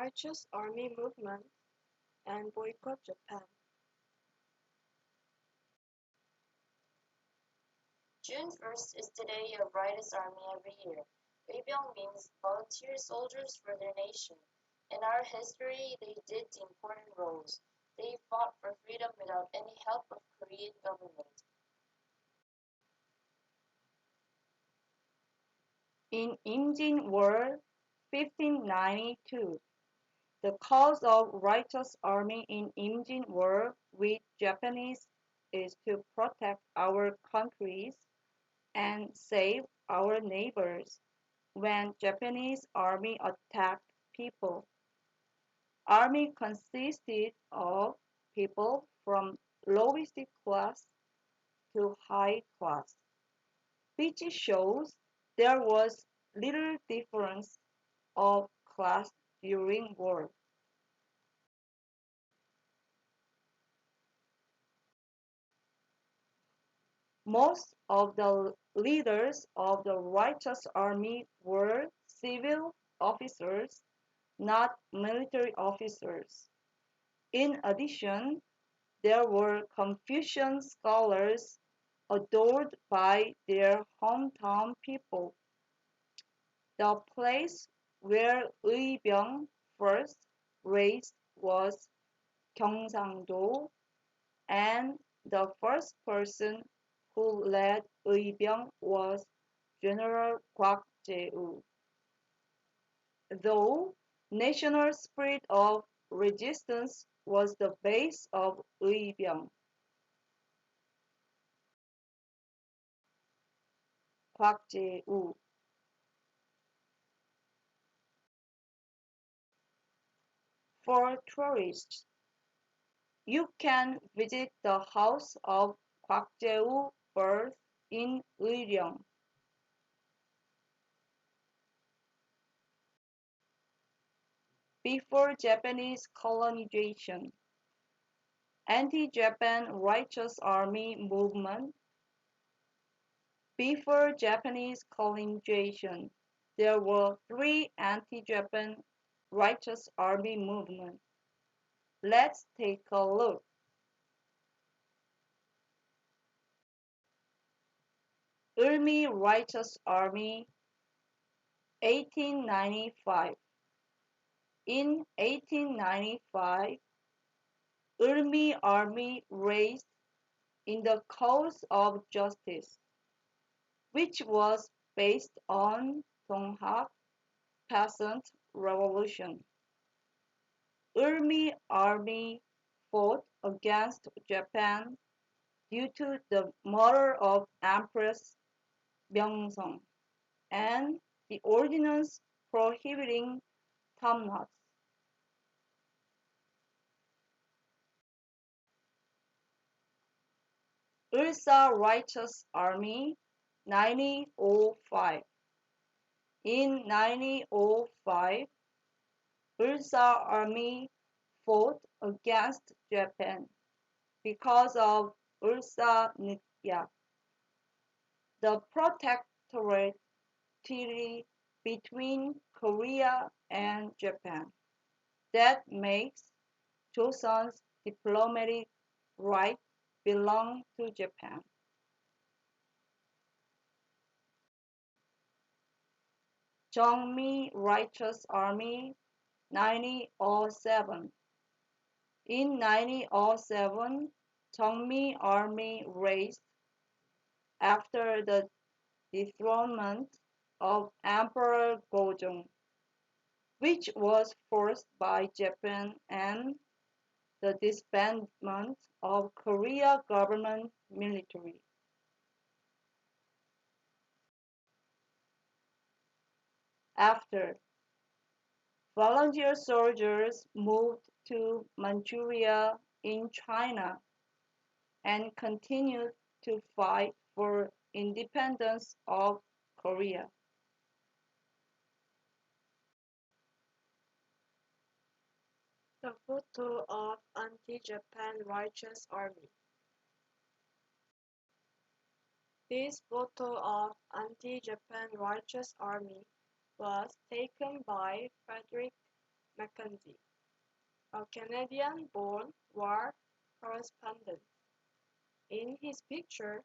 Righteous Army movement and boycott Japan. June 1st is the day of Righteous Army every year. Eul means volunteer soldiers for their nation. In our history, they did important roles. They fought for freedom without any help of Korean government. In Imjin War 1592, the cause of Righteous Army in Imjin War with Japanese is to protect our countries and save our neighbors when Japanese army attacked people. Army consisted of people from lowest class to high class, which shows there was little difference of class during war. Most of the leaders of the Righteous Army were civil officers, not military officers. In addition, there were Confucian scholars adored by their hometown people. The place where Eui first raised was Gyeongsangdo, and the first person who led Eui was General Kwak Jae-woo. Though national spirit of resistance was the base of Eui. Kwak Jae-woo. For tourists, you can visit the house of Kwak Jae-woo birth in Uiryong. Before Japanese colonization, anti-Japan Righteous Army movement. Before Japanese colonization, there were three anti-Japan Righteous Army movements. Let's take a look. Eul Mi Righteous Army, 1895. In 1895, Eul Mi Army raised in the cause of justice, which was based on Donghak peasant revolution. Eul Mi Army fought against Japan due to the murder of Empress Myeongseong and the ordinance prohibiting tabnats. Eul Sa Righteous Army, 1905. In 1905, Eul Sa Army fought against Japan because of Eul Sa Nitya, the protectorate treaty between Korea and Japan that makes Joseon's diplomatic right belong to Japan. Jeong Mi Righteous Army, 1907. In 1907, Jeong Mi Army raised after the dethronement of Emperor Gojong, which was forced by Japan, and the disbandment of Korea government military. After, volunteer soldiers moved to Manchuria in China and continued to fight for independence of Korea. The photo of Anti-Japan Righteous Army. This photo of Anti-Japan Righteous Army was taken by Frederick Mackenzie, a Canadian-born war correspondent. In his picture,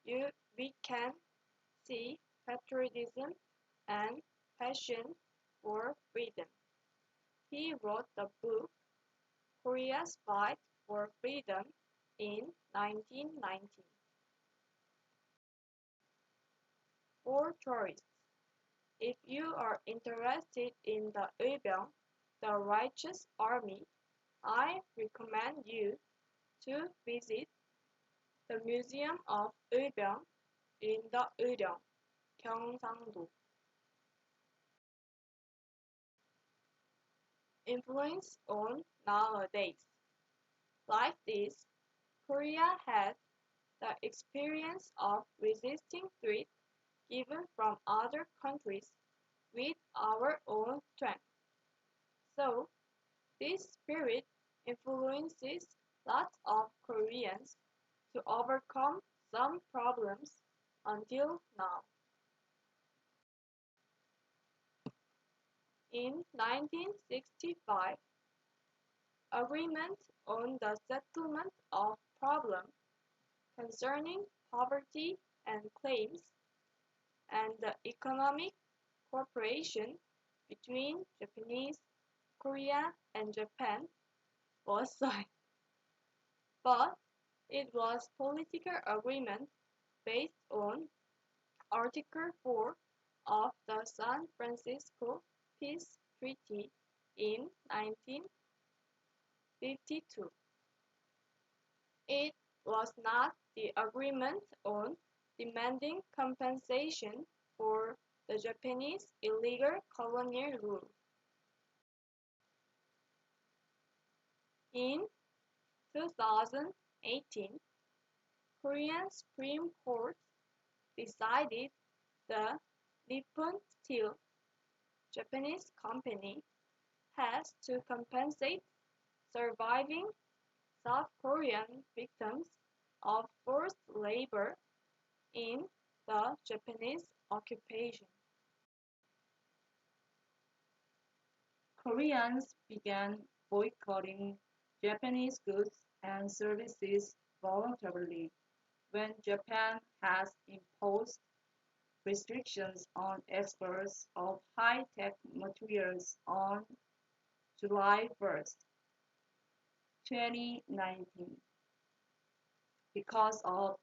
we can see patriotism and passion for freedom. He wrote the book Korea's Fight for Freedom in 1990. For tourists, if you are interested in the Eul the Righteous Army, I recommend you to visit the Museum of Eul in the Eul, Gyeongsang-do. Influence on nowadays. Like this, Korea had the experience of resisting threats given from other countries with our own strength. So, this spirit influences lots of Koreans to overcome some problems until now. In 1965, agreement on the settlement of problems concerning poverty and claims and the economic cooperation between Japanese, Korea, and Japan was signed. But it was political agreement based on Article 4 of the San Francisco Peace Treaty in 1952. It was not the agreement on demanding compensation for the Japanese illegal colonial rule. In 2018, Korean Supreme Court decided the Nippon Steel Japanese company has to compensate surviving South Korean victims of forced labor in the Japanese occupation. Koreans began boycotting Japanese goods and services voluntarily when Japan has imposed restrictions on exports of high-tech materials on July 1st, 2019, because of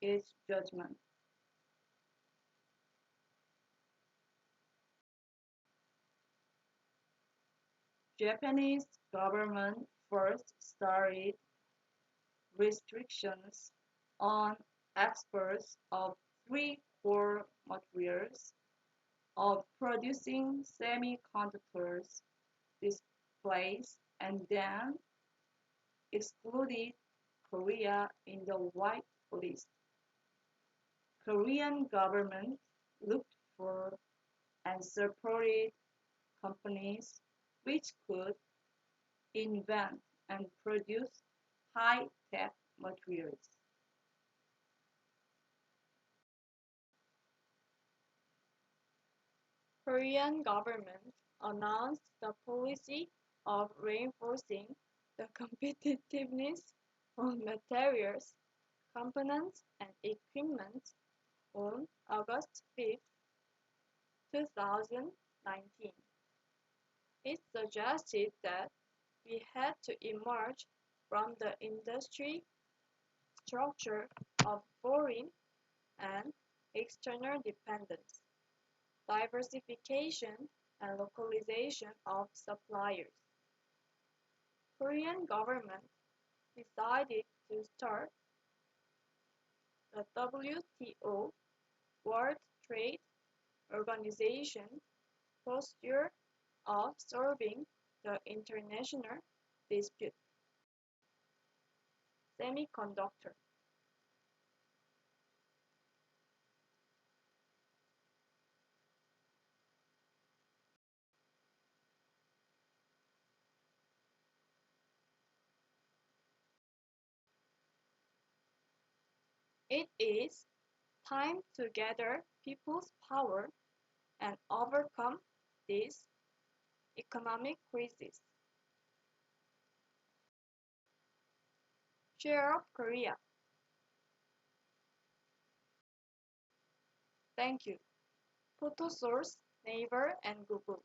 its judgment. Japanese government first started restrictions on exports of three core materials of producing semiconductors, displays, and then excluded Korea in the white list. Korean government looked for and supported companies which could invent and produce high-tech materials. Korean government announced the policy of reinforcing the competitiveness of materials, components, and equipment on August 5, 2019. It suggested that we had to emerge from the industry structure of foreign and external dependence, diversification, and localization of suppliers. Korean government decided to start the WTO World Trade Organization posture of solving the international dispute. Semiconductor. It is time to gather people's power and overcome this Economic crisis. Share of Korea. Thank you. Photo source, Naver and Google.